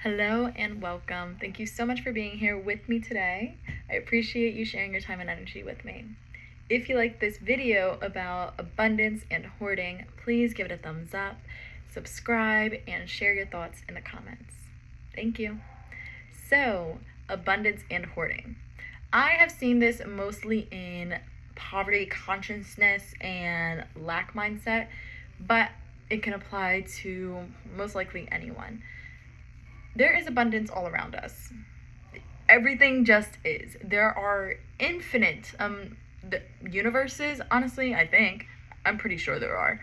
Hello and welcome. Thank you so much for being here with me today. I appreciate you sharing your time and energy with me. If you like this video about abundance and hoarding, please give it a thumbs up, subscribe, and share your thoughts in the comments. Thank you. So, abundance and hoarding. I have seen this mostly in poverty consciousness and lack mindset, but it can apply to most likely anyone. There is abundance all around us. Everything just is. There are infinite universes, honestly, I'm pretty sure there are.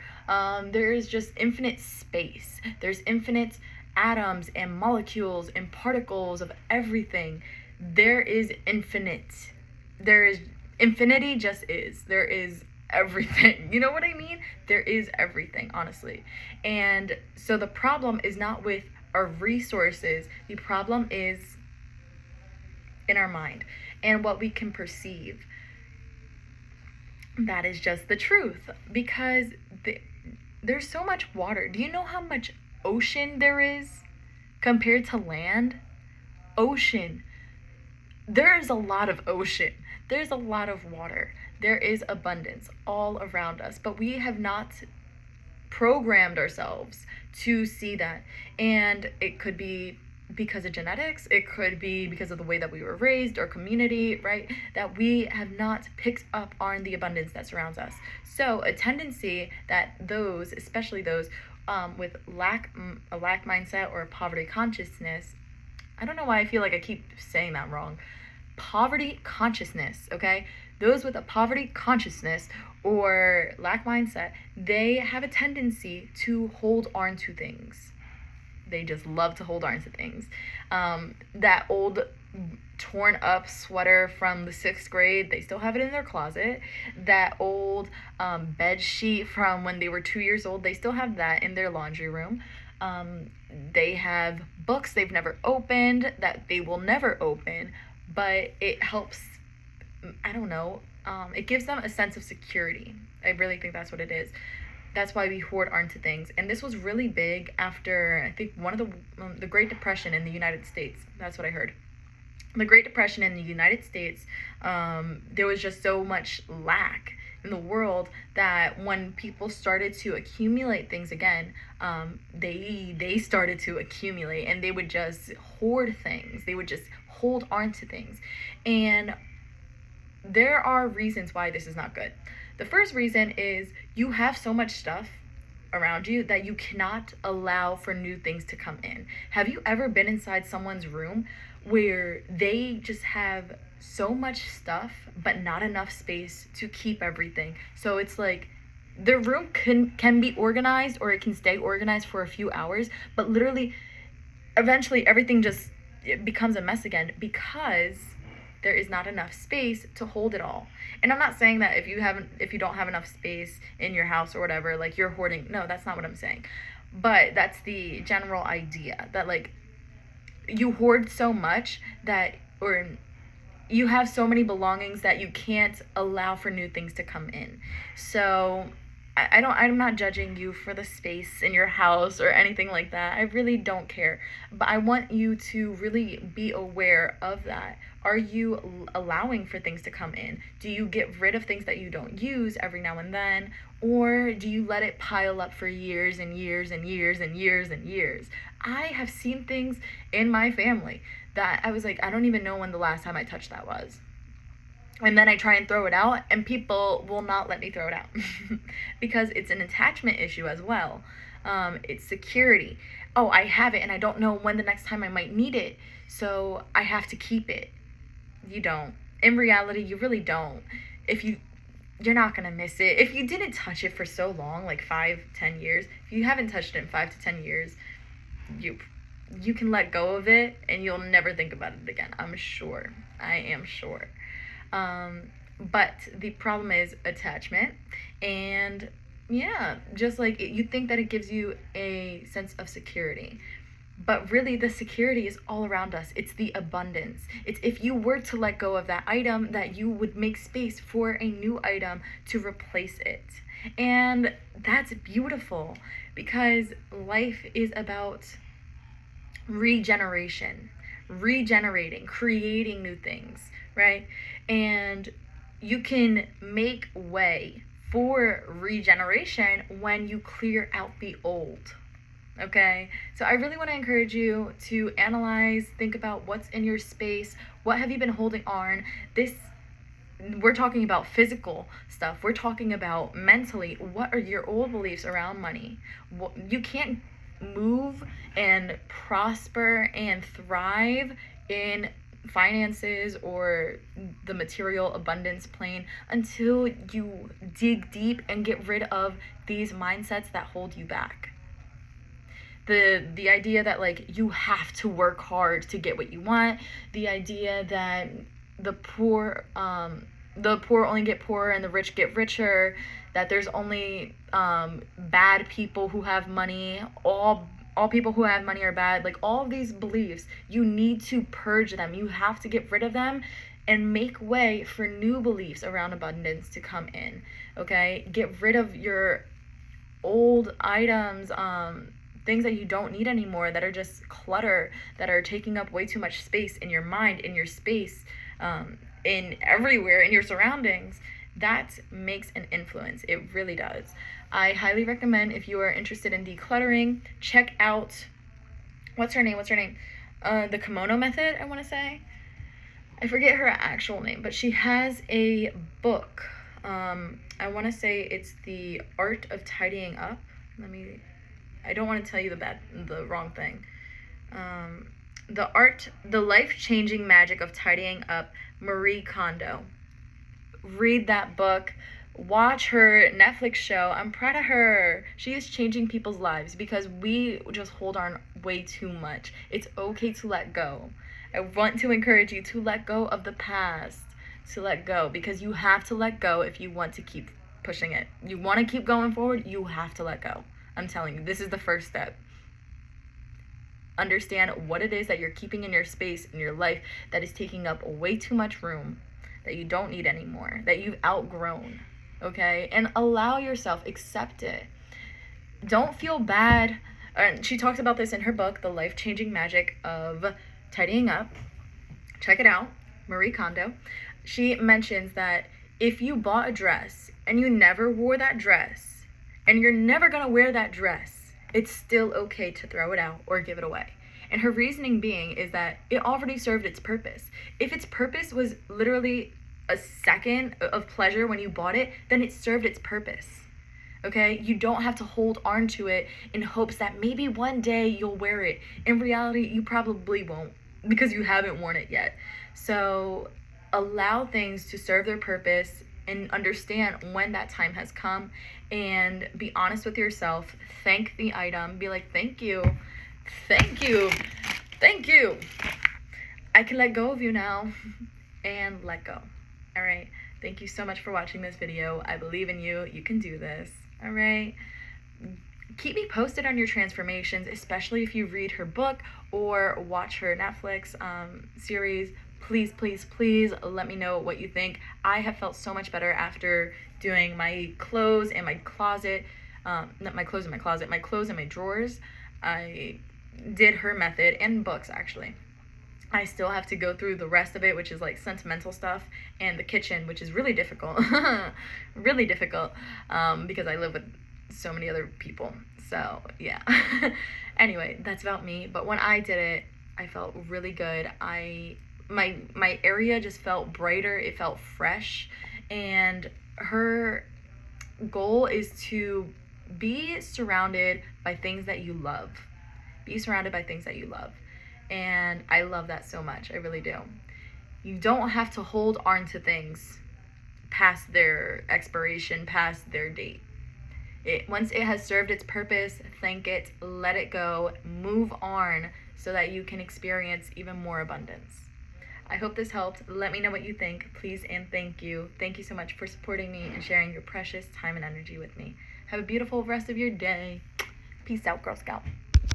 There is just infinite space. There's infinite atoms and molecules and particles of everything. There is infinite. There is infinity just is. There is everything. You know what I mean? There is everything, honestly. And so the problem is not with our resources. The problem is in our mind and what we can perceive. That is just the truth, because there's so much water. Do you know how much ocean there is compared to land? Ocean. There is a lot of ocean. There's a lot of water. There is abundance all around us, but we have not programmed ourselves to see that. And it could be because of genetics, it could be because of the way that we were raised, our community, right? That we have not picked up on the abundance that surrounds us. So a tendency that those, especially those with a lack mindset or poverty consciousness, I don't know why I feel like I keep saying that wrong. Poverty consciousness, okay? Those with a poverty consciousness or lack mindset, they have a tendency to hold on to things. They just love to hold on to things. That old torn up sweater from the 6th grade, they still have it in their closet. That old bed sheet from when they were 2 years old, they still have that in their laundry room. They have books they've never opened that they will never open, but it helps, I don't know, it gives them a sense of security. I really think that's what it is. That's why we hoard onto things. And this was really big after, I think, one of the Great Depression in the United States. That's what I heard. The Great Depression in the United States, there was just so much lack in the world that when people started to accumulate things again, they started to accumulate, and they would just hoard things. They would just hold on to things. And there are reasons why this is not good. The first reason is you have so much stuff around you that you cannot allow for new things to come in. Have you ever been inside someone's room where they just have so much stuff but not enough space to keep everything? So it's like their room can be organized, or it can stay organized for a few hours, but literally eventually everything just becomes a mess again because there is not enough space to hold it all. And I'm not saying that if you don't have enough space in your house or whatever, like you're hoarding. No, that's not what I'm saying. But that's the general idea, that like you hoard so much that, or you have so many belongings that you can't allow for new things to come in. So I'm not judging you for the space in your house or anything like that. I really don't care. But I want you to really be aware of that. Are you allowing for things to come in? Do you get rid of things that you don't use every now and then? Or do you let it pile up for years and years and years and years and years? I have seen things in my family that I was like, I don't even know when the last time I touched that was. And then I try and throw it out, and people will not let me throw it out because it's an attachment issue as well. It's security. Oh, I have it, and I don't know when the next time I might need it, so I have to keep it. You don't. In reality, you really don't. You're not going to miss it. If you didn't touch it for so long, like 5-10 years, if you haven't touched it in 5 to 10 years, you can let go of it, and you'll never think about it again. I'm sure. I am sure. But the problem is attachment, and yeah, just like you think that it gives you a sense of security, but really the security is all around us. It's the abundance. It's if you were to let go of that item, that you would make space for a new item to replace it. And that's beautiful, because life is about regeneration, regenerating, creating new things, right? And you can make way for regeneration when you clear out the old. Okay, so I really want to encourage you to analyze, think about what's in your space, what have you been holding on. This, we're talking about physical stuff, we're talking about mentally. What are your old beliefs around money? You can't move and prosper and thrive in finances or the material abundance plane until you dig deep and get rid of these mindsets that hold you back. The idea that like you have to work hard to get what you want, the idea that the poor only get poorer and the rich get richer, that there's only bad people who have money, all people who have money are bad, like all of these beliefs, you need to purge them. You have to get rid of them and make way for new beliefs around abundance to come in. Okay, get rid of your old items, things that you don't need anymore, that are just clutter, that are taking up way too much space in your mind, in your space, in everywhere, in your surroundings. That makes an influence. It really does. I highly recommend, if you are interested in decluttering, check out, what's her name? The Kimono Method, I want to say. I forget her actual name, but she has a book. I want to say it's The Art of Tidying Up. I don't want to tell you the wrong thing. The Life-Changing Magic of Tidying Up, Marie Kondo. Read that book. Watch her Netflix show. I'm proud of her. She is changing people's lives because we just hold on way too much. It's okay to let go. I want to encourage you to let go of the past, to let go, because you have to let go if you want to keep pushing it. You want to keep going forward, you have to let go. I'm telling you, this is the first step. Understand what it is that you're keeping in your space, in your life, that is taking up way too much room, that you don't need anymore, that you've outgrown, okay? And allow yourself, accept it. Don't feel bad. And she talks about this in her book, The Life-Changing Magic of Tidying Up. Check it out, Marie Kondo. She mentions that if you bought a dress and you never wore that dress, and you're never gonna wear that dress, it's still okay to throw it out or give it away. And her reasoning being is that it already served its purpose. If its purpose was literally a second of pleasure when you bought it, then it served its purpose. Okay? You don't have to hold on to it in hopes that maybe one day you'll wear it. In reality, you probably won't, because you haven't worn it yet. So allow things to serve their purpose and understand when that time has come, and be honest with yourself. Thank the item. Be like, thank you. I can let go of you now. And let go. All right. Thank you so much for watching this video. I believe in you. You can do this. All right. Keep me posted on your transformations, especially if you read her book or watch her Netflix series. Please let me know what you think. I have felt so much better after doing my clothes and my closet. Not my clothes in my closet, my clothes in my drawers. I did her method, and books actually. I still have to go through the rest of it, which is like sentimental stuff, and the kitchen, which is really difficult. Really difficult, because I live with so many other people. So yeah. Anyway, that's about me. But when I did it, I felt really good. My area just felt brighter, it felt fresh, and her goal is to be surrounded by things that you love. Be surrounded by things that you love. And I love that so much. I really do. You don't have to hold on to things past their expiration, past their date. Once it has served its purpose, thank it, let it go, move on, so that you can experience even more abundance. I hope this helped. Let me know what you think, please, and thank you. Thank you so much for supporting me and sharing your precious time and energy with me. Have a beautiful rest of your day. Peace out, Girl Scout.